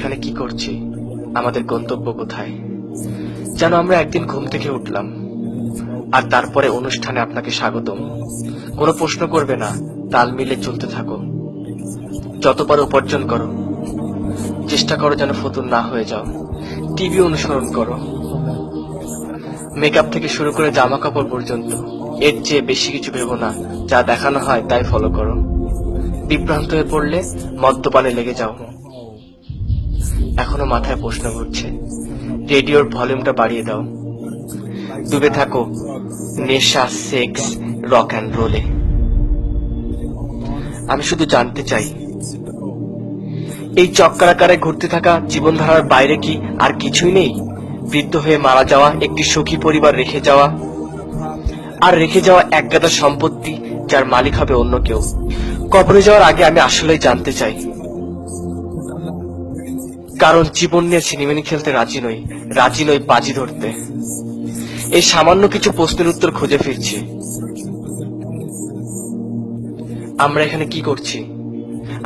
এখানে কি করছি, আমাদের গন্তব্য কোথায়। যেন আমরা একদিন ঘুম থেকে উঠলাম আর তারপরে অনুষ্ঠানে আপনাকে স্বাগতম। কোনো প্রশ্ন করবে না, তাল মিলে চলতে থাকো, যতবার উপার্জন করো, চেষ্টা করো যেন ফতুর না হয়ে যাও। টিভি অনুসরণ করো, মেকআপ থেকে শুরু করে জামা কাপড় পর্যন্ত, এর চেয়ে বেশি কিছু ভেবো না। যা দেখানো হয় তাই ফলো করো। বিভ্রান্ত হয়ে পড়লে মদ্যপানে লেগে যাও। এখনো মাথায় প্রশ্ন ঘুরছে, রেডিওর ভলিউমটা বাড়িয়ে দাও। ডুবে থাকো নেশা, সেক্স, রক অ্যান্ড রোলে। আমি শুধু জানতে চাই, এই চক্করাকারে ঘুরতে থাকা জীবনধারার বাইরে কি আর কিছুই নেই? বৃদ্ধ হয়ে মারা যাওয়া, একটি সুখী পরিবার রেখে যাওয়া, আর রেখে যাওয়া একগাদা সম্পত্তি যার মালিক হবে অন্য কেউ। কবরে যাওয়ার আগে আমি আসলেই জানতে চাই, কারণ জীবন নিয়ে সিনেমানি খেলতে রাজি নই বাজি ধরতে। এই সামান্য কিছু প্রশ্নের উত্তর খুঁজে ফিরছি। আমরা এখানে কি করছি?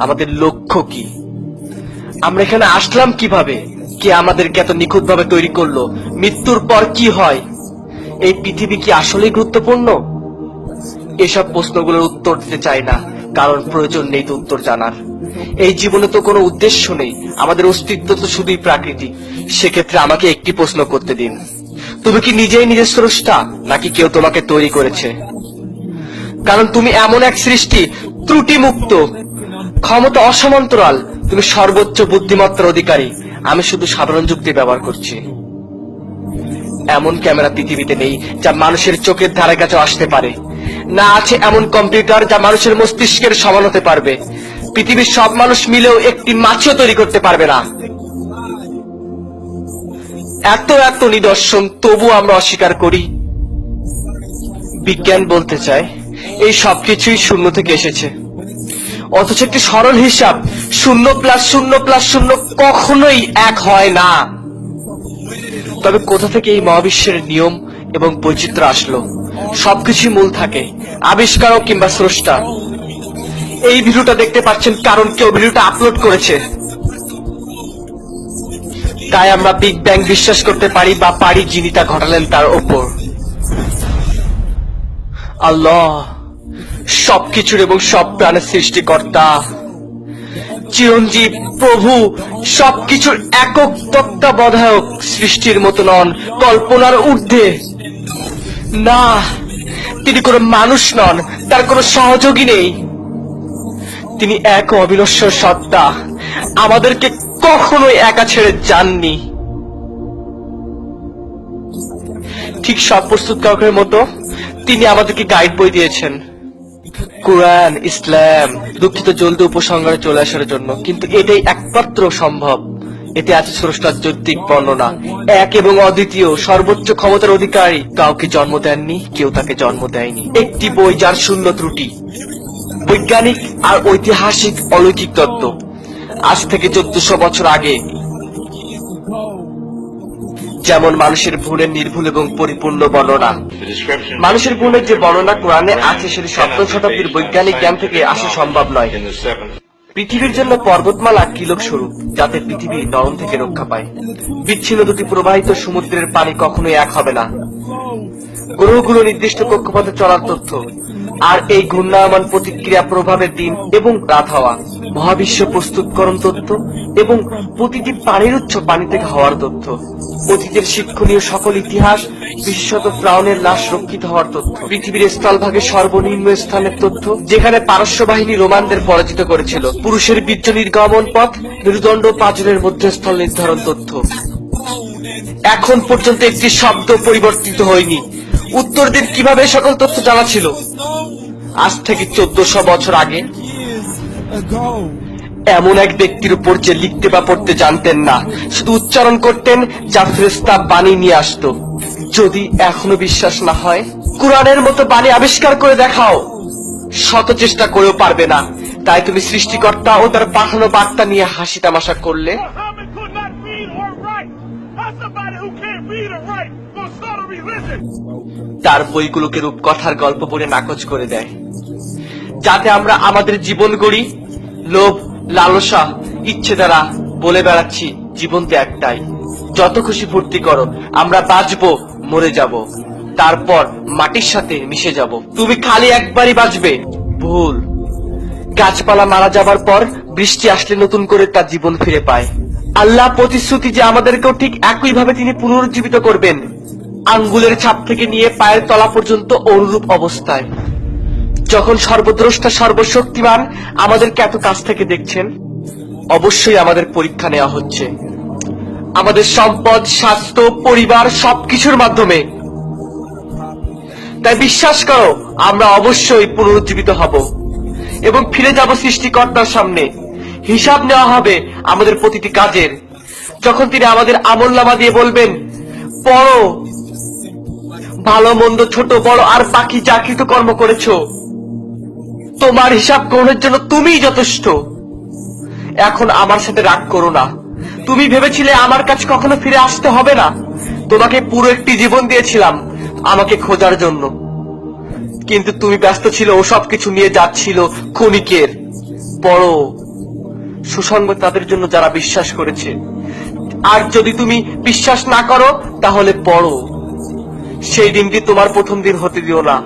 আমাদের লক্ষ্য কি? আমরা এখানে আসলাম কিভাবে? কে আমাদেরকে এত নিখুঁত ভাবে তৈরি করলো? মৃত্যুর পর কি হয়? এই পৃথিবী কি আসলেই গুরুত্বপূর্ণ? এসব প্রশ্নগুলোর উত্তর দিতে চাই না, কারণ প্রয়োজন নেই তো উত্তর জানার। এই জীবনে তো কোনো উদ্দেশ্য নেই, আমাদের অস্তিত্ব তো শুধুই প্রাকৃতিক। সেক্ষেত্রে আমাকে একটি প্রশ্ন করতে দিন, তুমি কি নিজেই নিজের স্রষ্টা, নাকি কেউ তোমাকে তৈরি করেছে? কারণ তুমি এমন এক সৃষ্টি, ত্রুটি মুক্ত, ক্ষমতা অসমান্তরাল, তুমি সর্বোচ্চ বুদ্ধিমত্তার অধিকারী। আমি শুধু সাধারণ যুক্তি ব্যবহার করছি। এমন ক্যামেরা পৃথিবীতে নেই যা মানুষের চোখের ধারে কাছে আসতে পারে। না আছে এমন কম্পিউটার যা মানুষের মস্তিষ্কের সমান হতে পারবে। পৃথিবীর সব মানুষ মিলেও একটি মাছিও তৈরি করতে পারবে না। এত এত নিদর্শন, তবু আমরা অস্বীকার করি। বিজ্ঞান বলতে চায় এই সবকিছুই শূন্য থেকে এসেছে, অথচ একটি সরল হিসাব, 0+0+0 কখনোই 1 হয় না। তবে কোথা থেকে এই মহাবিশ্বের নিয়ম এবং বৈচিত্র্য আসলো? সবকিছুই মূল থাকে, আবিষ্কারক কিংবা স্রষ্টা। এই ভিডিওটা দেখতে পাচ্ছেন কারণ কেউ ভিডিওটা আপলোড করেছে। তাই আমরা বিগ ব্যাং বিশ্বাস করতে পারি, বা পারি যিনি তা ঘটালেন তার ওপর। আল্লাহ সবকিছুর এবং সব প্রাণের সৃষ্টিকর্তা, চিরঞ্জীব, প্রভু, সবকিছুর একক তত্ত্বাবধায়ক, সৃষ্টির মতো নন, কল্পনার ঊর্ধ্বে। না, তিনি কোনো মানুষ নন, তার কোনো সহযোগী নেই। তিনি এক অবিনশ্বর সত্তা, আমাদেরকে কখনোই একা ছেড়ে যাননি। ঠিক সব প্রস্তুতকারকের মতো তিনি আমাদেরকে গাইড বই দিয়েছেন, কুরআন, ইসলাম। দুঃখিত জলদি উপসংহারে চলে আসার জন্য, কিন্তু এটাই একমাত্র সম্ভব। এতে আছে স্রষ্টার যৌক্তিক বর্ণনা, এক এবং অদ্বিতীয়, সর্বোচ্চ ক্ষমতার অধিকারী। কাউকে জন্ম দেননি, কেউ তাকে জন্ম দেয়নি। একটি বই যার শূন্য ত্রুটি, বৈজ্ঞানিক আর ঐতিহাসিক অলৌকিক তত্ত্ব। আজ থেকে 1400 বছর আগে যেমন মানুষের ভুলের নির্ভুল এবং পরিপূর্ণ বর্ণনা, মানুষের ভুলের যে বর্ণনা কোরআনে আছে সেটি 7ম শতাব্দীর বৈজ্ঞানিক জ্ঞান থেকে আসা সম্ভব নয়। পৃথিবীর জন্য পর্বতমালা কিলক স্বরূপ, যাতে পৃথিবী নরম থেকে রক্ষা পায়। বিচ্ছিন্ন দুটি প্রবাহিত সমুদ্রের পানি কখনোই এক হবে না। গ্রহগুলো নির্দিষ্ট কক্ষপথে চলার তথ্য, আর এই ঘূর্ণায়মান প্রতিক্রিয়া প্রভাবের দিন এবং রাত হওয়া। মহাবিশ্ব প্রস্তুতকরণ তথ্য এবং প্রতিটি পানির উৎস পানি থেকে হওয়ার তথ্য। অতীতের শিক্ষণীয় সকল ইতিহাস, বিশেষত ফ্রাউনের লাশ রক্ষিত হওয়ার তথ্য। পৃথিবীর স্থলভাগে সর্বনিম্ন স্থানের তথ্য, যেখানে পারস্য বাহিনী রোমানদের পরাজিত করেছিল। পুরুষের বীর্য নির্গমন পথ, মেরুদণ্ড পাঁজরের মধ্যস্থল নির্ধারণ তথ্য। এখন পর্যন্ত একটি শব্দ পরিবর্তিত হয়নি। উত্তর দিন কিভাবে সকল তথ্য জানা ছিল? আজ থেকে 1400 বছর আগে এমন এক ব্যক্তির উপর যে লিখতে বা পড়তে জানতেন না, শুধু উচ্চারণ করতেন, যা ফেরেশতা বাণী নিয়ে আসতো। যদি এখনো বিশ্বাস না হয়, কুরআনের মতো বাণী আবিষ্কার করে দেখাও। শত চেষ্টা করেও পারবে না। তাই তুমি সৃষ্টিকর্তা ও তার পাঠানো বার্তা নিয়ে হাসি তামাশা করলে। তার বইগুলোকে রূপকথার গল্প পড়ে নাকচ করে দেয়, যাতে আমরা আমাদের জীবন গড়ি লোভ, লালসা, ইচ্ছে দ্বারা। বলে বেড়াচ্ছি জীবন তো একটাই, যত খুশি ফুর্তি করো, আমরা বাঁচবো, মরে যাব, তারপর মাটির সাথে মিশে যাব। তুমি খালি একবারই বাঁচবে, ভুল। গাছপালা মারা যাবার পর বৃষ্টি আসলে নতুন করে তার জীবন ফিরে পায়। আল্লাহ প্রতিশ্রুতি যে আমাদেরকেও ঠিক একইভাবে তিনি পুনরুজ্জীবিত করবেন, আঙ্গুলের ছাপ থেকে নিয়ে পায়ের তলা পর্যন্ত অনুরূপ অবস্থায়। যখন সর্বদ্রষ্টা সর্বশক্তিমান আমাদেরকে এত কাছ থেকে দেখছেন, অবশ্যই আমাদের পরীক্ষা নেওয়া হচ্ছে, আমাদের সম্পদ, স্বাস্থ্য, পরিবার সবকিছুর মাধ্যমে। তাই বিশ্বাস করো, আমরা অবশ্যই পুনরুজ্জীবিত হব এবং ফিরে যাব সৃষ্টিকর্তার সামনে। হিসাব নেওয়া হবে আমাদের প্রতিটি কাজের। যখন তিনি আমাদের আমলনামা দিয়ে বলবেন, পড়ো, ভালো মন্দ, ছোট বড় আর বাকি যা কিছু কর্ম করেছো, তোমার হিসাব গ্রহণের জন্য তুমিই যথেষ্ট। এখন আমার সাথে রাগ করো না। তুমি ভেবেছিলে আমার কাছে কখনো ফিরে আসতে হবে না। তোমাকে পুরো একটি জীবন দিয়েছিলাম আমাকে খোঁজার জন্য, কিন্তু তুমি ব্যস্ত ছিল ওসব কিছু নিয়ে যাচ্ছিল ক্ষণিকের। পড়ো, সুসংবাদ তাদের জন্য যারা বিশ্বাস করেছে। আর যদি তুমি বিশ্বাস না করো তাহলে পড়ো, সেই দিনটি তোমার প্রথম দিন হতে দিও না।